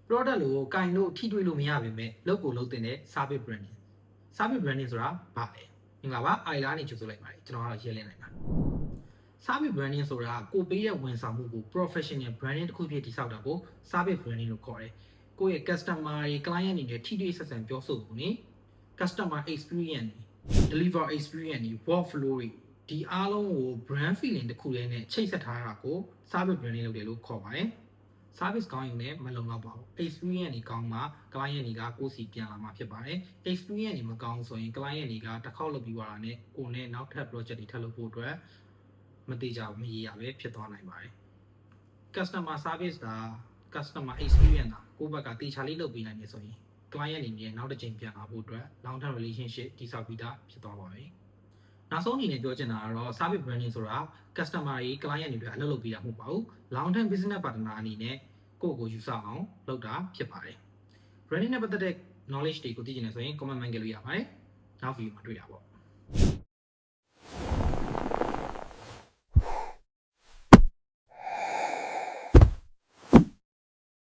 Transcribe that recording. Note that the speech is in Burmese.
product လို့ကင်လို့ထိတွေ့လို့မရပါပဲလောက်ကိုလောက်တင်တဲ့ service branding service branding ဆိုတာဘာလဲမင်္ဂလာပါအိုင်လာနေကြိုဆိုလိုက်ပါတယ်ကျွန်တော်ကတော့ရေးလင်းနိုင်ပါ service branding ဆိုတာကိုပေးတဲ့ဝန်ဆောင်မှုကို professional branding တစ်ခုဖြစ်တည်ဆောက်တာကို service branding လို့ခေါ်တယ်ကိုယ့်ရဲ့ customer တွေ client တွေနဲ့ထိတွေ့ဆက်ဆံပြောဆိုမှုနေ customer experience တွေ deliver experience တွေ workflow တွေဒီအားလုံးကို brand feeling တစ်ခုလေးနဲ့ချိတ်ဆက်ထားတာကို service branding လုပ်တယ်လို့ခေါ်ပါတယ် service ကောင်းရင်လည်းမလုံလောက်ပါဘူး experience တွေကောင်းမှ client တွေကကိုယ်စီပြန်လာမှာဖြစ်ပါတယ် experience တွေမကောင်းဆိုရင် client တွေကတစ်ခေါက်လုပ်ပြီးသွားတာနဲ့ကိုယ်နဲ့နောက်ထပ် project တွေထပ်လုပ်ဖို့အတွက်မတိကျမရရပဲဖြစ်သွားနိုင်ပါတယ် customer service က customer experience ကကိုယ့်ဘက်ကတေချာလေးလုပ်ပေးနိုင်နေဆိုရင် client အနေနဲ့နောက်တစ်ချိန်ပြန်လာဖို့အတွက် long term relationship တည်ဆောက်ပြီးသားဖြစ်သွားပါပြီနောက်ဆုံးအနေနဲ့ပြောချင်တာကတော့ service branding ဆိုတာ customer တွေ client တွေအတွက်အလုပ်လုပ်ပေးတာမဟုတ်ပါဘူး long term business partner အနေနဲ့ကိုယ့်ကိုယူဆအောင်လုပ်တာဖြစ်ပါတယ် branding နဲ့ပတ်သက်တဲ့ knowledge တွေကိုသိချင်တယ်ဆိုရင် comment မှန်းခဲ့လို့ရပါတယ်နောက် video မှာတွေ့တာပေါ့